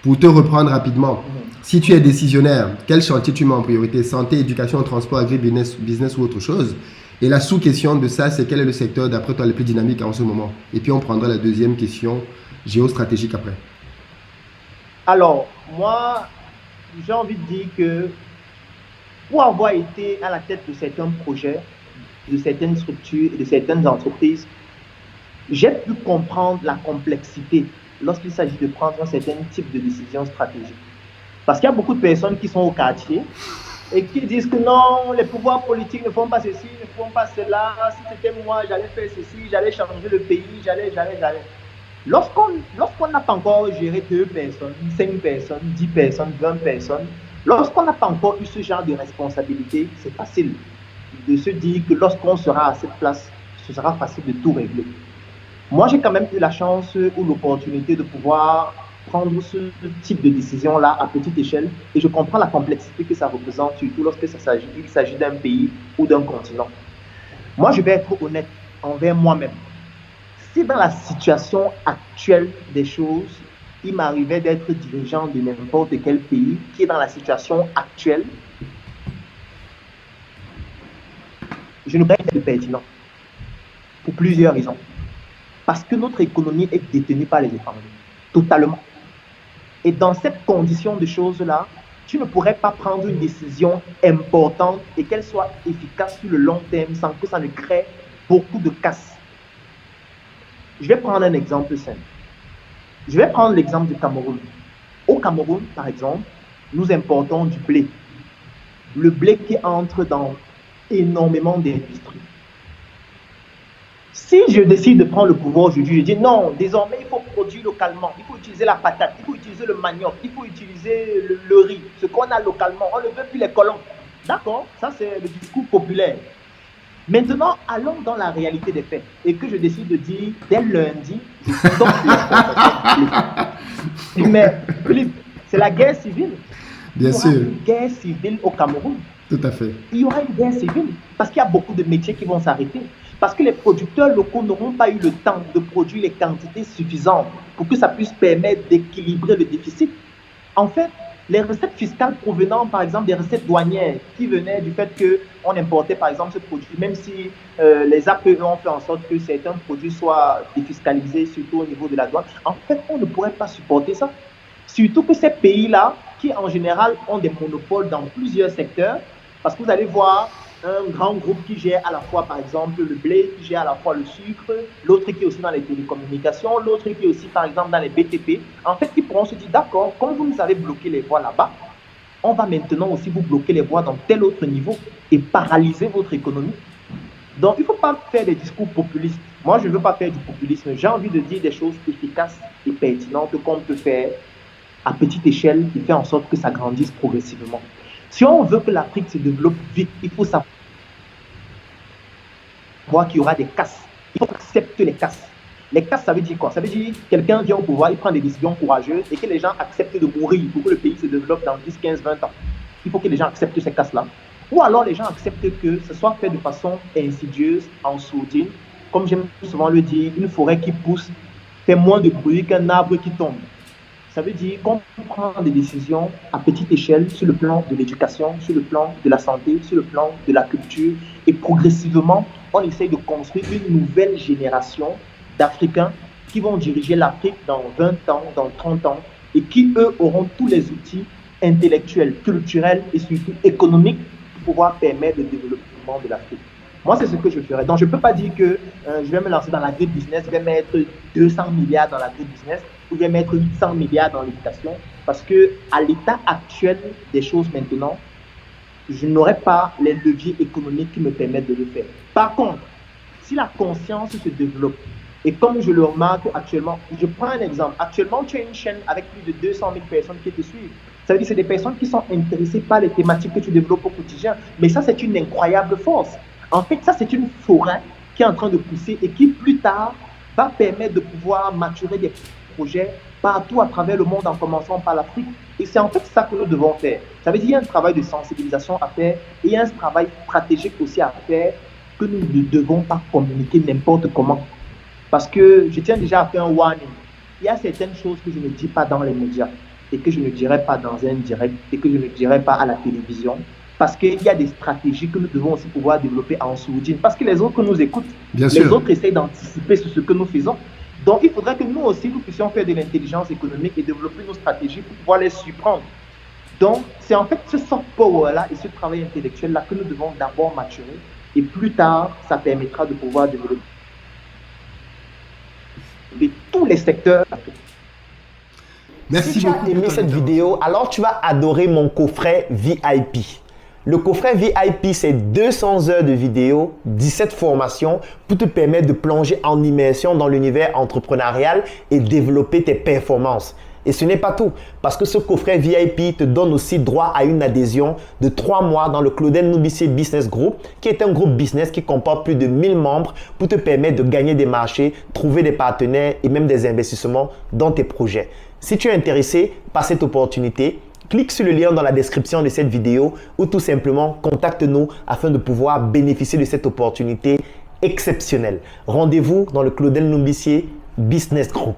Pour te reprendre rapidement, Mhm. si tu es décisionnaire, quel chantier tu mets en priorité? Santé, éducation, transport, agri-business business ou autre chose? Et la sous-question de ça, c'est quel est le secteur d'après toi le plus dynamique en ce moment? Et puis on prendra la deuxième question géostratégique après. Alors, moi, j'ai envie de dire que pour avoir été à la tête de certains projets, de certaines structures et de certaines entreprises, j'ai pu comprendre la complexité lorsqu'il s'agit de prendre un certain type de décision stratégique. Parce qu'il y a beaucoup de personnes qui sont au quartier et qui disent que non, les pouvoirs politiques ne font pas ceci, ne font pas cela. Si c'était moi, j'allais faire ceci, j'allais changer le pays, j'allais. Lorsqu'on n'a pas encore géré 2 personnes, 5 personnes, 10 personnes, 20 personnes, lorsqu'on n'a pas encore eu ce genre de responsabilité, c'est facile de se dire que lorsqu'on sera à cette place, ce sera facile de tout régler. Moi, j'ai quand même eu la chance ou l'opportunité de pouvoir prendre ce type de décision-là à petite échelle et je comprends la complexité que ça représente, surtout lorsque il s'agit d'un pays ou d'un continent. Moi, je vais être honnête envers moi-même. Si dans la situation actuelle des choses, il m'arrivait d'être dirigeant de n'importe quel pays qui est dans la situation actuelle, je ne pourrais pas être pertinent pour plusieurs raisons. Parce que notre économie est détenue par les étrangers, totalement. Et dans cette condition de choses-là, tu ne pourrais pas prendre une décision importante et qu'elle soit efficace sur le long terme sans que ça ne crée beaucoup de casse. Je vais prendre un exemple simple. Je vais prendre l'exemple du Cameroun. Au Cameroun, par exemple, nous importons du blé. Le blé qui entre dans énormément d'industries. Si je décide de prendre le pouvoir aujourd'hui, je dis non, désormais il faut produire localement, il faut utiliser la patate, il faut utiliser le manioc, il faut utiliser le riz, ce qu'on a localement, on ne veut plus les colons. D'accord, ça c'est le discours populaire. Maintenant, allons dans la réalité des faits et que je décide de dire dès lundi, je stoppe l'exportation du blé. Mais Philippe, c'est la guerre civile. Il Bien y aura sûr, une guerre civile au Cameroun. tout à fait. Il y aura une guerre civile parce qu'il y a beaucoup de métiers qui vont s'arrêter. Parce que les producteurs locaux n'auront pas eu le temps de produire les quantités suffisantes pour que ça puisse permettre d'équilibrer le déficit. En fait, les recettes fiscales provenant, par exemple, des recettes douanières qui venaient du fait qu'on importait, par exemple, ce produit, même si les APE ont fait en sorte que certains produits soient défiscalisés, surtout au niveau de la douane, en fait, on ne pourrait pas supporter ça. Surtout que ces pays-là, qui en général ont des monopoles dans plusieurs secteurs, parce que vous allez voir un grand groupe qui gère à la fois, par exemple, le blé, qui gère à la fois le sucre, l'autre qui est aussi dans les télécommunications, l'autre qui est aussi, par exemple, dans les BTP. En fait, ils pourront se dire, d'accord, comme vous nous avez bloqué les voies là-bas, on va maintenant aussi vous bloquer les voies dans tel autre niveau et paralyser votre économie. Donc, il ne faut pas faire des discours populistes. Moi, je ne veux pas faire du populisme. J'ai envie de dire des choses efficaces et pertinentes qu'on peut faire à petite échelle et faire en sorte que ça grandisse progressivement. Si on veut que l'Afrique se développe vite, il faut savoir qu'il y aura des casses. Il faut accepter les casses. Les casses, ça veut dire quoi? Ça veut dire que quelqu'un vient au pouvoir, il prend des décisions courageuses et que les gens acceptent de mourir pour que le pays se développe dans 10, 15, 20 ans. Il faut que les gens acceptent ces casses-là. Ou alors les gens acceptent que ce soit fait de façon insidieuse, en sourdine. Comme j'aime souvent le dire, une forêt qui pousse fait moins de bruit qu'un arbre qui tombe. Ça veut dire qu'on prend des décisions à petite échelle sur le plan de l'éducation, sur le plan de la santé, sur le plan de la culture. Et progressivement, on essaye de construire une nouvelle génération d'Africains qui vont diriger l'Afrique dans 20 ans, dans 30 ans, et qui, eux, auront tous les outils intellectuels, culturels et surtout économiques pour pouvoir permettre le développement de l'Afrique. Moi, c'est ce que je ferais. Donc, je ne peux pas dire que je vais me lancer dans l'agri-business, je vais mettre 200 milliards dans l'agri-business ou je vais mettre 800 milliards dans l'éducation parce qu'à l'état actuel des choses maintenant, je n'aurai pas les leviers économiques qui me permettent de le faire. Par contre, si la conscience se développe, et comme je le remarque actuellement, je prends un exemple. Actuellement, tu as une chaîne avec plus de 200 000 personnes qui te suivent. Ça veut dire que c'est des personnes qui sont intéressées par les thématiques que tu développes au quotidien. Mais ça, c'est une incroyable force. En fait, ça, c'est une forêt qui est en train de pousser et qui, plus tard, va permettre de pouvoir maturer des projets partout à travers le monde, en commençant par l'Afrique. Et c'est en fait ça que nous devons faire. Ça veut dire qu'il y a un travail de sensibilisation à faire et il y a un travail stratégique aussi à faire que nous ne devons pas communiquer n'importe comment. Parce que je tiens déjà à faire un warning. Il y a certaines choses que je ne dis pas dans les médias. et que je ne dirai pas dans un direct et que je ne dirai pas à la télévision. Parce qu'il y a des stratégies que nous devons aussi pouvoir développer en sourdine. Parce que les autres nous écoutent. Bien les sûr. autres essayent d'anticiper sur ce que nous faisons. Donc, il faudrait que nous aussi, nous puissions faire de l'intelligence économique et développer nos stratégies pour pouvoir les surprendre. Donc, c'est en fait ce soft power-là et ce travail intellectuel-là que nous devons d'abord maturer. Et plus tard, ça permettra de pouvoir développer tous les secteurs. Si tu as aimé cette vidéo, alors tu vas adorer mon coffret VIP. Le coffret VIP, c'est 200 heures de vidéo, 17 formations pour te permettre de plonger en immersion dans l'univers entrepreneurial et développer tes performances. Et ce n'est pas tout, parce que ce coffret VIP te donne aussi droit à une adhésion de 3 mois dans le Claudel Noubissier Business Group, qui est un groupe business qui comporte plus de 1000 membres pour te permettre de gagner des marchés, trouver des partenaires et même des investissements dans tes projets. Si tu es intéressé par cette opportunité, clique sur le lien dans la description de cette vidéo ou tout simplement contacte-nous afin de pouvoir bénéficier de cette opportunité exceptionnelle. Rendez-vous dans le Claudel Noubissier Business Group.